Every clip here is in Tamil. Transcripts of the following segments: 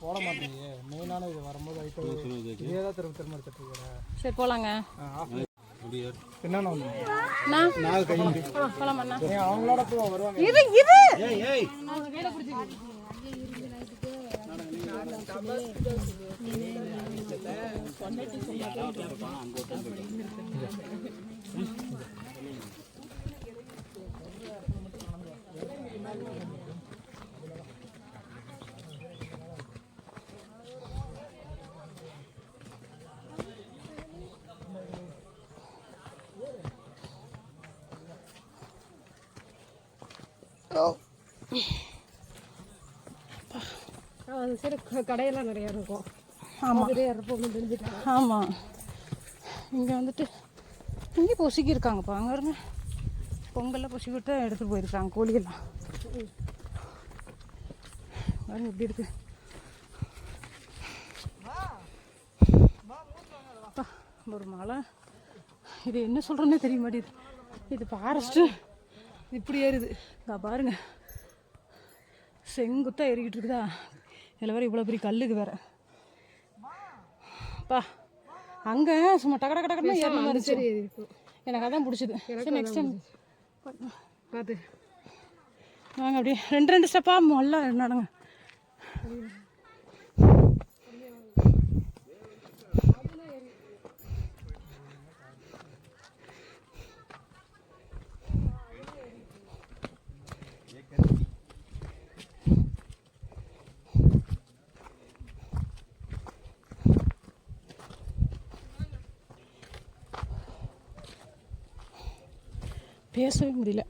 போட மாட்டேங்குது மெயினான இது வரும்போது இதே தான் திரும்ப திரும்ப எடுத்துட்டு இருக்கிறேன். சரி போலாங்க. என்னண்ணா போலாமண்ணா. அவங்களோட வருவாங்க. இது இது கடையெல்லாம் நிறையா இருக்கும். ஆமாம், இங்கே வந்துட்டு இங்கே பொசுக்கி இருக்காங்கப்பா. அங்கே இருங்க, பொங்கலில் பொசுக்கி விட்டு எடுத்துகிட்டு போயிருக்காங்க கோழியெல்லாம். பாருங்க எப்படி இருக்கு. ஒரு மலை, இது என்ன சொல்கிறேன்னே தெரிய மாட்டேது. இது ஃபாரஸ்ட்டு இப்படி ஏறுது. இங்கே பாருங்க, செங்குத்தாக ஏறிக்கிட்டு இருக்குதா. இதில் வேறு இவ்வளோ பெரிய கல்லுக்கு வேறு பா. அங்கே சும்மா டக்கு டக்கு டக்குன்னு ஏறின மாதிரி சரி இருக்கும். எனக்கு அதான் பிடிச்சிது. சரி நெக்ஸ்ட் டைம் பார்த்து வாங்க. அப்படியே ரெண்டு ரெண்டு ஸ்டெப்பாக நல்லா நடங்க. பேசவே முடியல,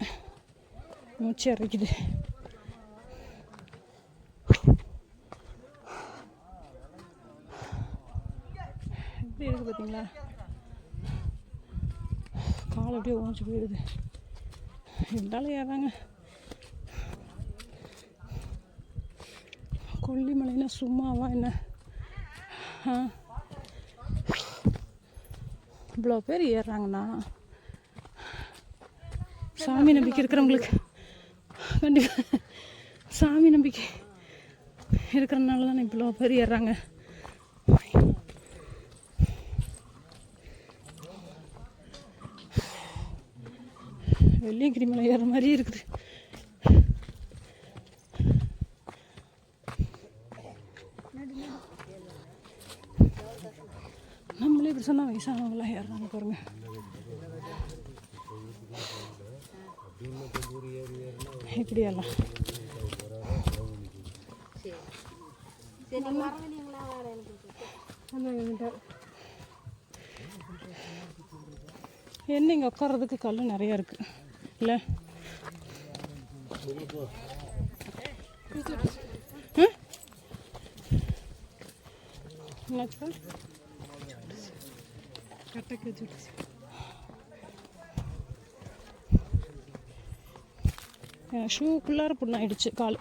மூச்சு அரைக்குது. எப்படி இருக்குது பார்த்தீங்களா, கால் அப்படியே ஓஞ்சி போயிடுது. இருந்தாலும் ஏறாங்க. கொல்லிமலைன்னா சும்மாவா என்ன? இவ்வளோ பேர் ஏறுறாங்கண்ணா. சாமி நம்பிக்கை இருக்கிறவங்களுக்கு கண்டிப்பாக, சாமி நம்பிக்கை இருக்கிறனால தானே இவ்வளோ பேர் ஏறுறாங்க. வெள்ளியங்கிரி மலை ஏறுற மாதிரியே இருக்குது. நம்மளே இப்படி சொன்னால் வயசானவங்களாம் ஏறுறாங்க பாருங்க. இப்படியெல்லாம் என்ன இங்கே உட்கார்றதுக்கு கல் நிறையா இருக்கு இல்லை? கட்டைக்கு வச்சுட்டு ஷூக்குள்ளார புண்ணாயிடுச்சு கால்.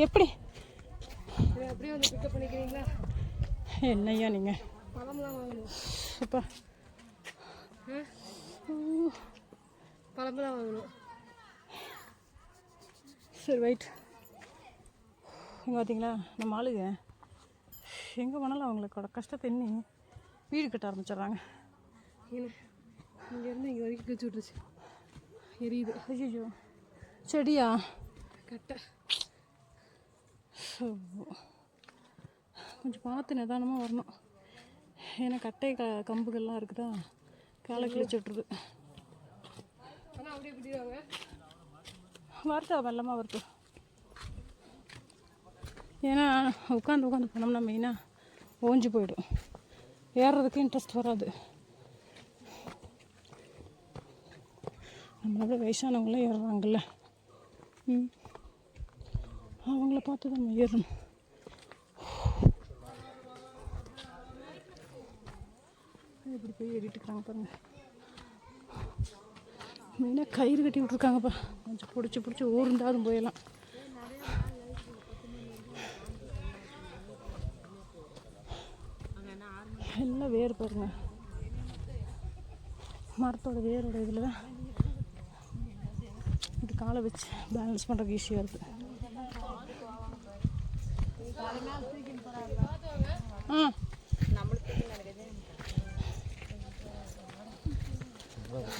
எப்படி அப்படியே வந்து பிக்கப் பண்ணிக்கிறீங்களா? என்னையா நீங்கள் பழம்லாம் வாங்கணும். அப்பா பழம்லாம் வாங்கணும். சரி வெயிட். இங்கே பார்த்தீங்களா நம்ம ஆளுங்க எங்கே போனாலும் அவங்களோட கஷ்டத்தை எண்ணி வீடு கட்ட ஆரம்பிச்சிட்றாங்க. இங்கேருந்து இங்கே வரைக்கும் கிழிச்சு விட்டுருச்சு, எரியுது. ஐயோ செடியா? கட்டை. கொஞ்சம் பார்த்து நிதானமாக வரணும். ஏன்னா கட்டை கம்புகள்லாம் இருக்குதா, காலை கிழிச்சு விட்டுருது. ஆனால் அப்படியே பிடிவாங்க, வரட்டா மெல்லமாக வரட்டும். ஏன்னா உட்காந்து போனோம்னா மெயினாக ஓஞ்சி போயிடும், ஏறுறதுக்கு இன்ட்ரெஸ்ட் வராது. நம்மளோட வயசானவங்களாம் ஏறுறாங்கல்ல, அவங்கள பார்த்து நம்ம ஏறணும். இப்படி போய் ஏறிட்டு இருக்கிறாங்க பாருங்க. மெயினாக கயிறு கட்டி விட்ருக்காங்கப்பா, கொஞ்சம் பிடிச்சி ஊருண்டாதும் போயிடலாம். எல்லாம் வேர் பாருங்க, மரத்தோட வேரோட இதில் தான் இப்படி காலை வச்சு பேலன்ஸ் பண்ணுறதுக்கு ஈஸியாக இருக்குது. ஆ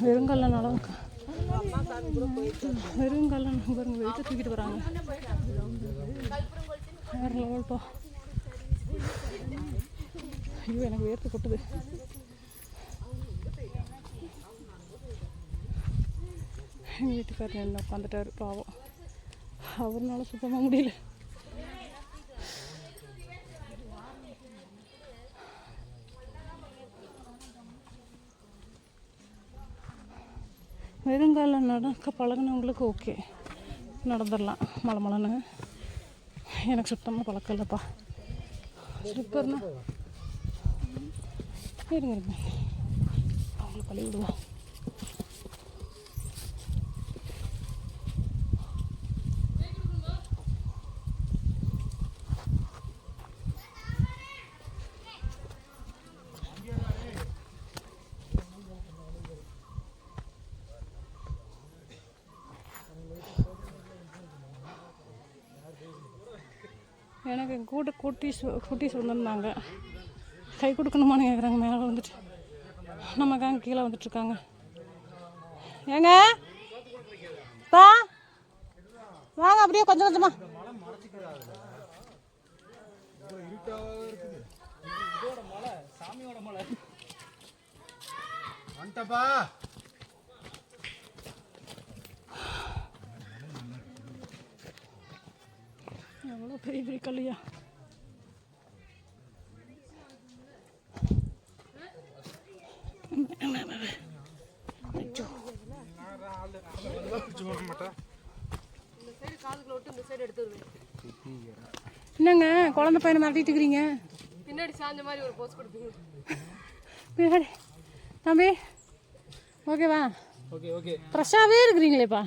வெறுங்கல்ல வெறுங்கல்ல பாருங்க, வெயிட்ட தூக்கிட்டு வராங்க. வேறு லெவல்ப்பா. ஐயோ எனக்கு வேர்த்து கொட்டுது. எங்கள் வீட்டுக்காரர் என்ன உட்காந்துட்டாரு பாவம், அவர்னால சுத்தமாக முடியல. வெறுங்கால நடக்க பழகினவங்களுக்கு ஓகே, நடந்துடலாம் மலை மலைன்னு. எனக்கு சுத்தமாக பழக்கம் இல்லைப்பா. ஸ்லிப்பர்னா இருங்க அவங்கள கழுவி விடுவோம். எனக்கு கூட குட்டீஸ் வந்திருந்தாங்க, கை கொடுக்கணுமான்னு கேட்குறாங்க. மேலே வந்துட்டு நம்ம கேங்க கீழே வந்துட்டுருக்காங்க. ஏங்க பா வாங்க அப்படியே கொஞ்சம் கொஞ்சமாக. எவ்வளோ பெரிய பெரிய கல்லையா. என்னங்க குழந்தை பையனை மிரட்டிட்டு இருக்கிறீங்க? பின்னாடி சாஞ்ச மாதிரி ஒரு போஸ் கொடுப்பீங்க. பின்னாடி தம்பி ஓகேவா? Okay okay. ஃப்ரெஷ்ஷாகவே இருக்கிறீங்களேப்பா.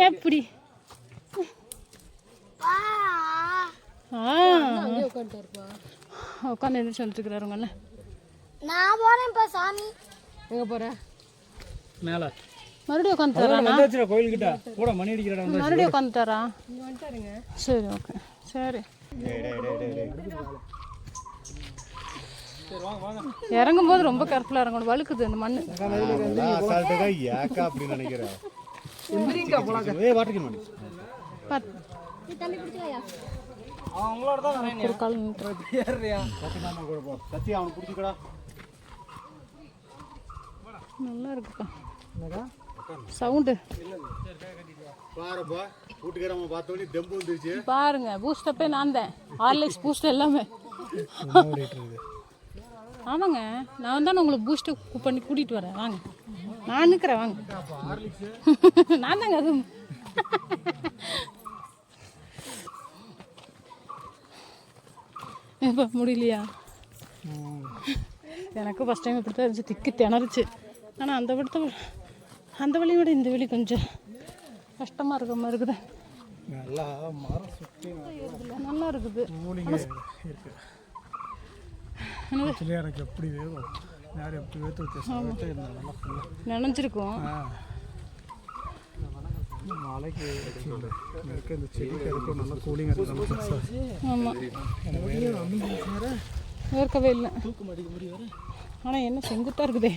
எப்படி உட்காந்து எழுந்திரிச்சு வந்துட்டுருக்குறாரு உங்க அண்ணன். நான் போறேன்ப்பா சாமி. எங்கே போகிற? மேலே மறுபடியும் உட்காந்துட்டாரா? கோயில்கிட்ட கூட மணி அடிக்கிறா. மறுபடியும் உட்காந்துட்டாரா? இங்கே வந்துட்டாருங்க. சரி ஓகே சரி. இறங்கும் போது ரொம்ப கேர்ஃபுல்லாக இறங்கணும், வழுக்குது அந்த மண். ஒரு கால் நல்லா இருக்குப்பா சவுண்டு. பாருங்க பூஸ்டப்பே நான் தான், ஹார்லிக்ஸ் பூஸ்ட் எல்லாமே. ஆமாங்க நான் தானே உங்களுக்கு பூஸ்ட்டு பண்ணி கூட்டிகிட்டு வரேன். வாங்க நான் நிற்கிறேன், வாங்க. நான் தாங்க அது. இப்போ முடியலையா? எனக்கும் ஃபஸ்ட் டைம் இப்படி தான் இருந்துச்சு, திக்கு திணறுச்சு. ஆனால் அந்த வழியை விட இந்த வழி கொஞ்சம் கஷ்டமாக இருக்கிற மாதிரி இருக்குது. நல்லா இருக்குது. எனக்கு எப்படி வேகும், யார் எப்படி நினைஞ்சிருக்கும் மலைக்கு இந்த செடிக்கு இருக்கும் நல்லா கூலிங்காக இருக்குது. ஆமாம் வேர்க்கவே இல்லை. ஆனால் என்ன செங்குத்தாக இருக்குதே.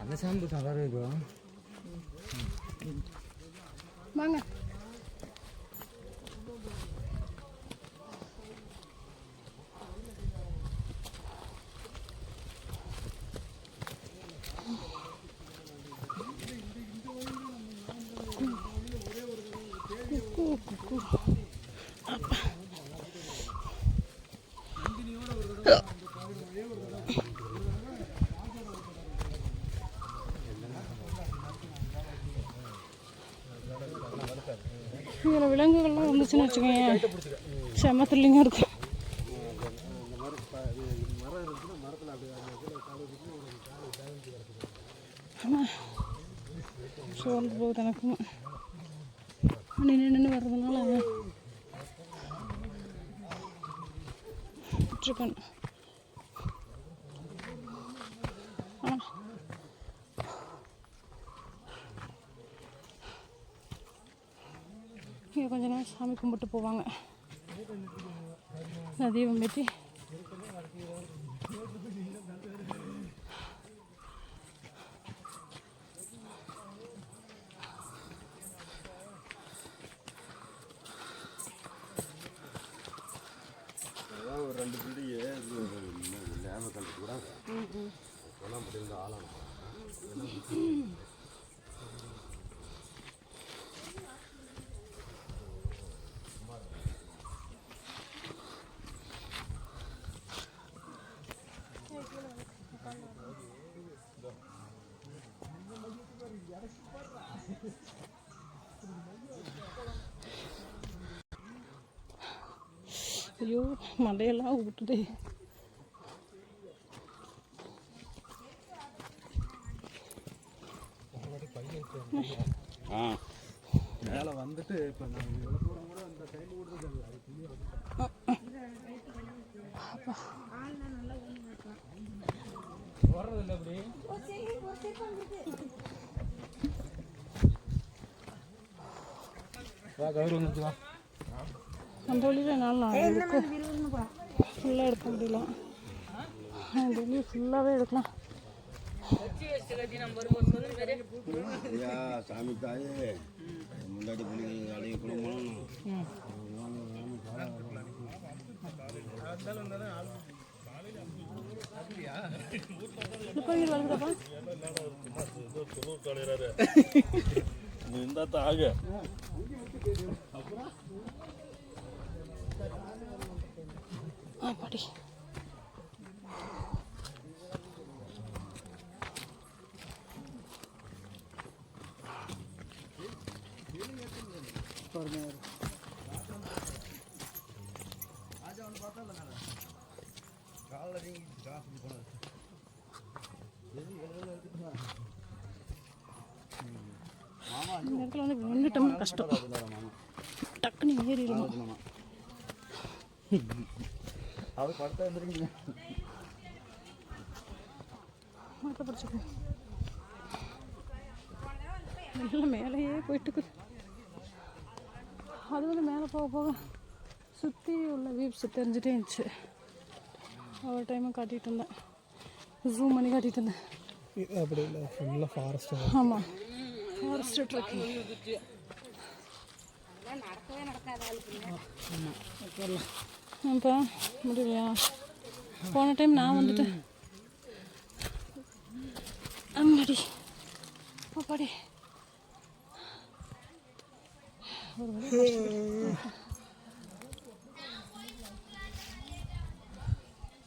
அந்த சாம்பு நல்லா இருக்கும். வாங்க இதில் விலங்குகள்லாம் வந்துச்சுன்னு வச்சுக்கோங்க, செம்ம த்ரில்லிங்காக இருக்கும். ஆனால் சோர்ந்து போகுது எனக்கும் நின்று வர்றதுனால. சிக்கன் சாமி கும்பிட்டு போவாங்க. தீபம் ஏற்றி ஒரு 2 பில்டிங்கு லேப கண்டு கூட சொன்னால் முடிந்த ஆளான ஐயோ மண்டையெல்லாம் விட்டுதே. மேலே வந்துட்டு இப்போ நான் இவ்வளோ தூரம் கூட அந்த டைம் கொடுத்தது இல்லை. வர்றது இல்லை அப்படி கயிறு வந்துச்சுவா. அந்த வழியில் என்னால் ஃபுல்லாக எடுக்க முடியல. அந்த வழியை ஃபுல்லாகவே எடுக்கலாம். ஐயா சாமி தாயே முன்னாடி பிள்ளைங்க அடைய குடும்பம் ஆக அப்படி இந்த இடத்துல வந்து நின்றுட்டோம்னா கஷ்டம், டக்குன்னு ஏறிடுவோம். அவர் படுத்தா வந்துருக்கீங்க படிச்சுக்கோ. நல்லா மேலேயே போயிட்டுக்குது. அது வந்து மேலே போக போக சுற்றி உள்ள வீப்ஸ் தெரிஞ்சுட்டே இருந்துச்சு. ஒரு டைமும் காட்டிகிட்டு இருந்தேன், ஜூம் பண்ணி காட்டிகிட்டு இருந்தேன். அப்படி இல்லை, ஃபுல்லாக ஃபாரஸ்ட். ஆமாம், ஃபாரஸ்ட் ட்ரெக்கிங். இப்போ முடியலையா? போன டைம் நான் வந்துட்டேன். அம்மாடி அப்பாடி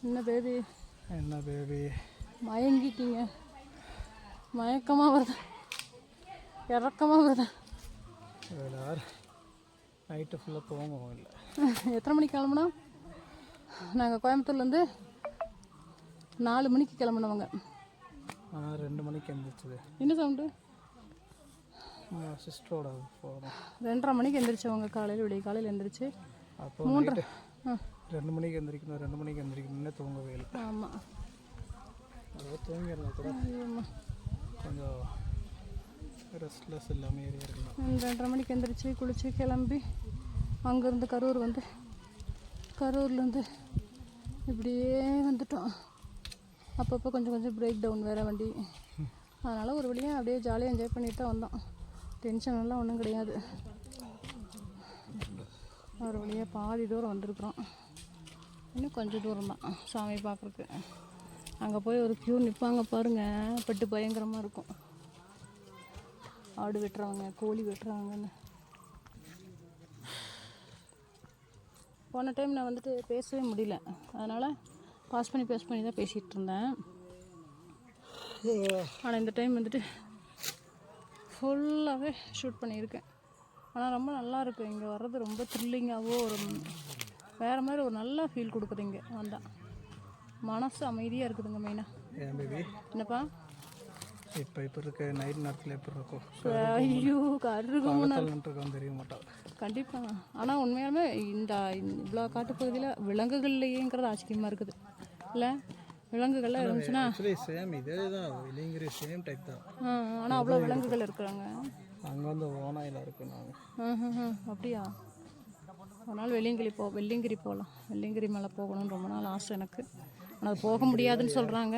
என்ன பேபி, என்ன பேபி மயங்கிட்டீங்க? மயக்கமாக வருது, இறக்கமாக வருது. நைட்டு ஃபுல்லாக தூங்கவும் இல்லை. எத்தனை மணிக்கு கிளம்புனா? நாங்கள் கோயம்புத்தூர்லேருந்து 4 மணிக்கு கிளம்புனவங்க. ஆனால் 2 மணிக்கு எழுந்திரிச்சது. என்ன சவுண்டு? சிஸ்டரோட போகிறோம். 2:30 மணிக்கு எழுந்திரிச்சவங்க காலையில், விடிய காலையில் எழுந்திரிச்சு. அப்போ 3 2 மணிக்கு எழுந்திரிக்கணும், 2 மணிக்கு எழுந்திரிக்கணும்னே தூங்கவே இல்லை. ஆமாம், அதோ தூங்கிடலாம் கூட கொஞ்சம் ரெஸ்ட்லெஸ் இல்லாமல் ஏறி இருக்கலாம். 2:30 மணிக்கு எழுந்திரிச்சு குளித்து கிளம்பி அங்கேருந்து கரூர் வந்து, கரூர்லேருந்து இப்படியே வந்துட்டோம். அப்பப்போ கொஞ்சம் கொஞ்சம் பிரேக் டவுன் வேறு வண்டி. அதனால் ஒரு வழியாக அப்படியே ஜாலியாக என்ஜாய் பண்ணிட்டு தான் வந்தோம். டென்ஷனெல்லாம் ஒன்றும் கிடையாது. ஒரு வழியாக பாதி தூரம் வந்திருக்குறோம். இன்னும் கொஞ்சம் தூரம் தான் சாமி பார்க்குறக்கு. அங்கே போய் ஒரு க்யூ நிற்பாங்க பாருங்கள், பட்டு பயங்கரமாக இருக்கும். ஆடு வெட்டுறவங்க, கோழி வெட்டுறவங்கன்னு. போன டைம் நான் வந்துட்டு பேசவே முடியல, அதனால் பாஸ் பண்ணி தான் பேசிகிட்டு இருந்தேன். ஆனால் இந்த டைம் வந்துட்டு ஃபுல்லாகவே ஷூட் பண்ணியிருக்கேன். ஆனால் ரொம்ப நல்லாயிருக்கு. இங்கே வர்றது ரொம்ப த்ரில்லிங்காகவும் ஒரு வேறு மாதிரி ஒரு நல்ல ஃபீல் கொடுக்குது. இங்கே வந்தால் மனசு அமைதியாக இருக்குதுங்க. மெயினாக ஏன் பேபி என்னப்பா இப்போ இருக்க நைட் நேரத்தில் எப்படி இருக்கும்? ஐயோ கருகும் தெரிய மாட்டோம் கண்டிப்பாக. ஆனால் உண்மையாலுமே இந்த இவ்வளோ காட்டுப்பகுதியில் விலங்குகள்லையேங்கிறது ஆச்சரியமாக இருக்குது இல்லை? விலங்குகள்லாம் இருந்துச்சுன்னா சேம் இதே தான், இல்லைங்கிற சேம் டைப் தான். ஆனால் அவ்வளோ விலங்குகள் இருக்கிறாங்க அங்கே வந்து ஓனாயில் இருக்கு. நாங்கள் அப்படியா? ஒரு நாள் வெள்ளியங்கிரி போகலாம். வெள்ளியங்கிரி மேலே போகணும்னு ரொம்ப நாள் ஆசை எனக்கு. ஆனால் அது போக முடியாதுன்னு சொல்கிறாங்க.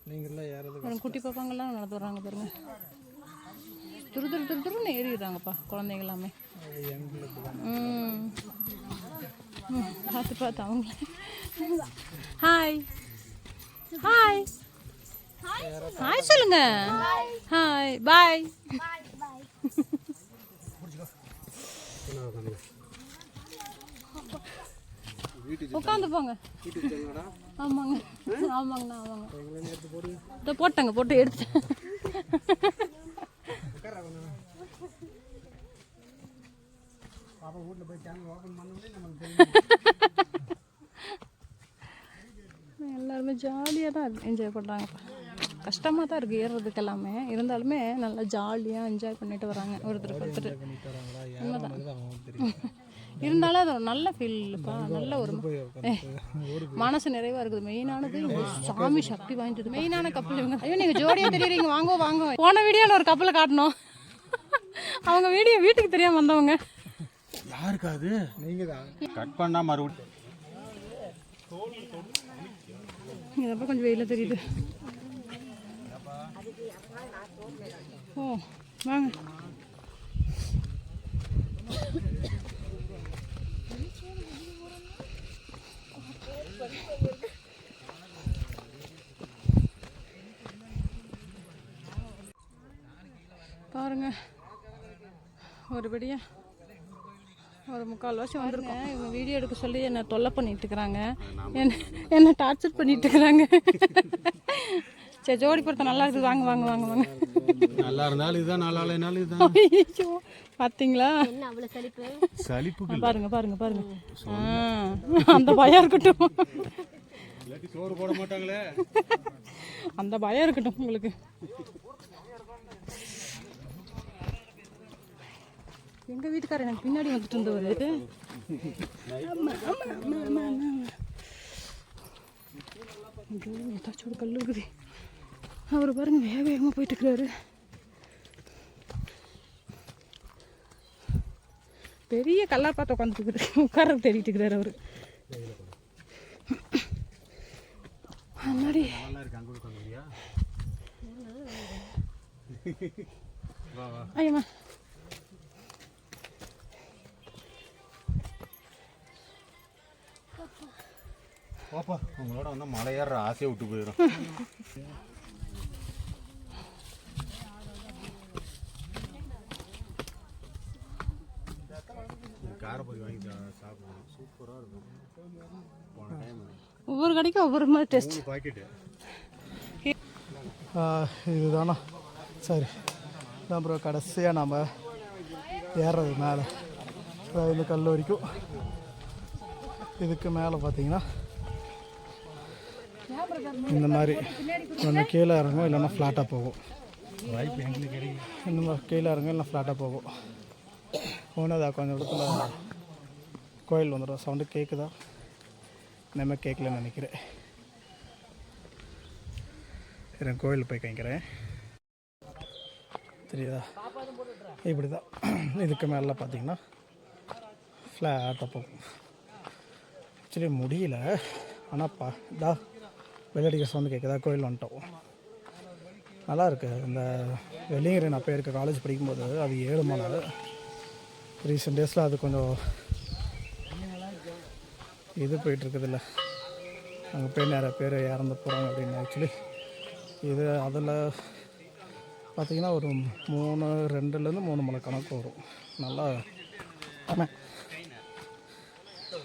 நீங்களாம் யாராவது அப்புறம் குட்டி பாப்பாங்கெல்லாம் நடந்து வர்றாங்க பாருங்க. துருன்னு ஏறிடுறாங்கப்பா குழந்தைங்க எல்லாமே. பார்த்து அவங்களே. ஹாய் ஹாய் ஹாய் சொல்லுங்க. Hi bye. உட்காந்து போங்க. ஆமாங்க ஆமாங்கண்ணா இதை போட்டு எடுத்துட்டேன். எல்லாருமே ஜாலியாக தான் என்ஜாய் பண்ணுறாங்கப்பா. கஷ்டமாக தான் இருக்குது ஏறுறதுக்கு எல்லாமே, இருந்தாலுமே நல்லா ஜாலியாக என்ஜாய் பண்ணிட்டு வராங்க ஒருத்தர். இருந்தாலும் அது ஒரு நல்ல ஃபீல்ப்பா. நல்ல ஒரு மனசு நிறைவாக இருக்குது. மெயினானது சாமி சக்தி வாய்ந்தது. மெயினான கப்பல் இவங்க. ஐயோ நீங்கள் ஜோடியாக தெரியுறீங்க. வாங்க. போன வீடியோவில் ஒரு கப்பலை காட்டணும். அவங்க வீடியோ வீட்டுக்கு தெரியாமல் வந்தவங்க. யாருக்காது? நீங்கள் தான் கட் பண்ணால் மறுபடியும் இதப்போ கொஞ்சம் வெயில தெரியுது. ஓ வாங்க. பாருங்க ஒருபடியா ஒரு 3/4 வருஷம் வந்திருக்கோம். இவங்க வீடியோ எடுக்க சொல்லி என்னை தொல்லை பண்ணிட்டு இருக்கிறாங்க, என்னை டார்ச்சர் பண்ணிட்டு இருக்கிறாங்க. சரி ஜோடி பொறுத்த நல்லா இருக்குது. வாங்க. நல்லா இருந்தாலும் இதுதான், நல்லா இல்லைனாலும் இதுதான். ஐயோ பார்த்தீங்களா சலிப்பு. பாருங்க. அந்த பயம் இருக்கட்டும். சோறு போட மாட்டாங்களே, அந்த பயம் இருக்கட்டும் உங்களுக்கு. எங்கள் வீட்டுக்காரர் எனக்கு பின்னாடி வந்துட்டு இருந்தவர். ஏதாச்சும் கல் இருக்குது. அவர் பாருங்க வேகமாக போயிட்டு இருக்கிறாரு. பெரிய கல்லா பார்த்து உட்காந்துட்டு உட்கார தேடிட்டு இருக்கிறாரு அவரு. முன்னாடி ஐயம்மா பாப்பா உங்களோட வந்து மலை ஏற ஆசையை விட்டு போயிடும். காரப்பொடி வாங்கி சாப்பிடுவோம், சூப்பராக இருக்கும். போன டைம் ஒவ்வொரு கடைக்கும் ஒவ்வொரு மாதிரி டேஸ்ட். பாக்கெட்டு இதுதானா சரி தான் அப்புறம் கடைசியாக நம்ம ஏறுறது மேலே, அதாவது இந்த கல் வரைக்கும். இதுக்கு மேலே பார்த்தீங்கன்னா இந்த மாதிரி ஒன்று கீழே இறங்கும், இல்லைன்னா ஃப்ளாட்டாக போகும். வாய்ப்பு எங்களுக்கு கிடைக்கும். இந்த மாதிரி கீழே இறங்கும், இல்லைனா ஃப்ளாட்டாக போகும். ஒன்று கொஞ்சம் இடத்துல கோயில் வந்துடும். சவுண்டு கேட்குதா? நம்ம கேட்கலன்னு நினைக்கிறேன். நான் கோயிலில் போய் கைக்கிறேன். தெரியுதா? இப்படி தான் இதுக்கு மேலே பார்த்தீங்கன்னா ஃப்ளாட்டாக போகும். ஆக்சுவலி முடியல, ஆனாப்பா இதா வெள்ளடிக்கிற சவுண்டு கேட்குதா? கோயில் வந்துட்டோம். நல்லா இருக்குது. இந்த வெள்ளியங்கிரி நான் போயிருக்க காலேஜ் படிக்கும்போது அது 7 மலை. ரீசெண்ட் டேஸில் அது கொஞ்சம் இது போயிட்டுருக்குதுல்ல, அங்கே போய் நிறைய பேர் இறந்து போகிறாங்க அப்படின்னு. ஆக்சுவலி இது அதில் பார்த்திங்கன்னா ஒரு 2லேருந்து 3 மலை கணக்கு வரும். நல்லா ஆமாம்.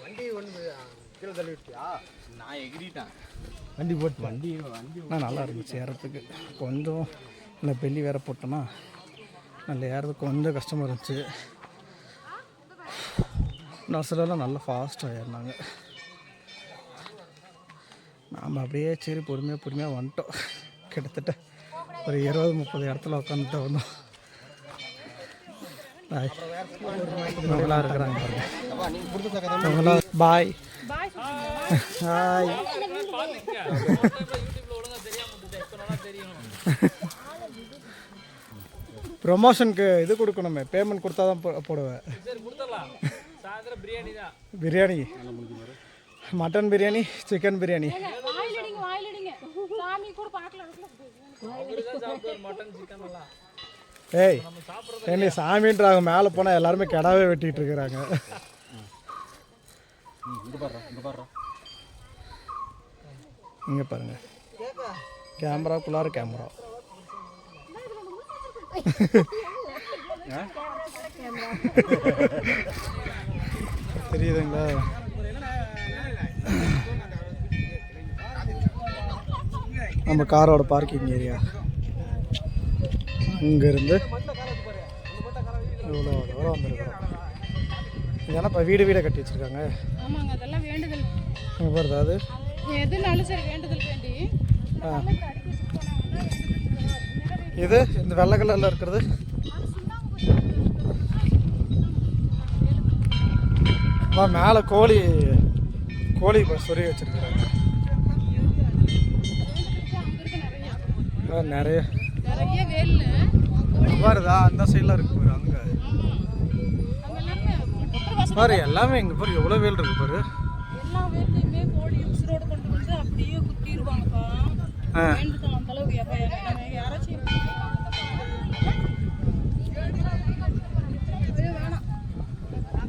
வண்டி ஒன்று கீழே தள்ளி விட்டியா? நான் எகிரிட்டேன். வண்டி நல்லா இருந்துச்சு ஏறத்துக்கு. கொஞ்சம் இல்லை பெல்லி வேறு போட்டோன்னா நல்லா ஏறதுக்கு கொஞ்சம் கஷ்டமாக இருந்துச்சு. நர்ஸெல்லாம் நல்லா ஃபாஸ்ட்டாக ஏறினாங்க. நாம் அப்படியே சரி பொறுமையாக வந்துட்டோம். கிட்டத்தட்ட ஒரு 20-30 இடத்துல உட்காந்துட்டு வந்தோம். நல்லா இருக்கிறாங்க பாருங்க. Bye hi. ப்ரொமோஷனுக்கு இது கொடுக்கணுமே, பேமெண்ட் கொடுத்தா தான் போடுவேன். Biryani, mutton biryani, chicken biryani. ஏய் என்ன சாமின்றாங்க, மேலே போனால் எல்லாருமே கிடாவே வெட்டிட்டு இருக்கிறாங்க. இங்கே பாருங்க, கேமராக்குள்ளார கேமரா. தெரியுதுங்களா? நம்ம காரோட பார்க்கிங் ஏரியா. இங்கேருந்து இவ்வளோ தூரம் வந்துருக்குறோம். இதெல்லாம் இப்போ வீடு வீடை கட்டி வச்சுருக்காங்க. ஆமாங்க, அதெல்லாம் வேண்டுதல். இங்கே பாருது, அது எதுனாலும் சரி வேண்டுதல் வேண்டி. இது இந்த வெள்ளை கலரில் இருக்கிறது மேலே கோழி சொருகி வச்சிருக்கிறாங்க. நிறைய வருதா அந்த சைடில் இருக்கு பாரு. அங்கே பாரு எல்லாமே இங்கே பாரு எவ்வளோ வேல் இருக்கு பாரு. எல்லா வேலையுமே கோழி உசுரோடு கொண்டு வந்து அப்படியே குத்திடுவாங்கப்பா. வேண்டுதல் அந்த அளவுக்கு யாராச்சும்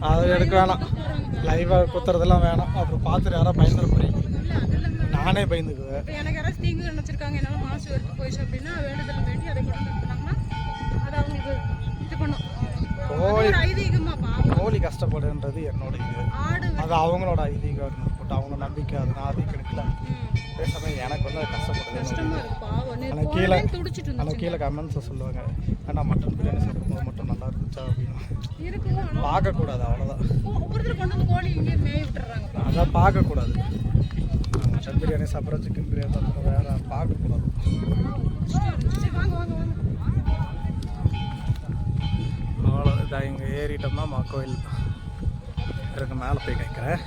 அது எடுக்க வேணாம், லைவாக குத்துறதெல்லாம் வேணாம். அப்புறம் பார்த்துட்டு யாராவது பயந்துட போறீங்க. நானே பயந்துக்குவேன். எனக்கு யாராவது தீங்கு நினச்சிருக்காங்க, என்னால் மாசு எடுத்து போயிடுச்சு அப்படின்னா வேண்டுதல் வேண்டி அதை கொண்டு போனாங்கன்னா அதை அவங்களுக்கு இது பண்ணும். ஐதீகமாப்பா கோழி கஷ்டப்படுன்றது என்னோட இது, அது அவங்களோட ஐதீகம் போட்டு அவங்க நம்பிக்கை. அது நான் அதை கிடைக்கல பேசாம எனக்கு வந்து அது கஷ்டப்படுது. ஆனால் கீழே கமெண்ட்ஸை சொல்லுவாங்க, ஆனால் மட்டன் பிரியாணி சாப்பிடும்போது மட்டும் நல்லா இருந்துச்சா அப்படின்னு பார்க்கக்கூடாது. அவ்வளோதான், அதான் பார்க்கக்கூடாது. மட்டன் பிரியாணி சாப்பிட்றோம், சிக்கன் பிரியாணி சாப்பிட்றோம், வேற பார்க்கக்கூடாது. அவ்வளோ இதாக இங்கே ஏறிட்டோம்னா கோயில் இருக்கு. மேலே போய் கேட்குறேன்.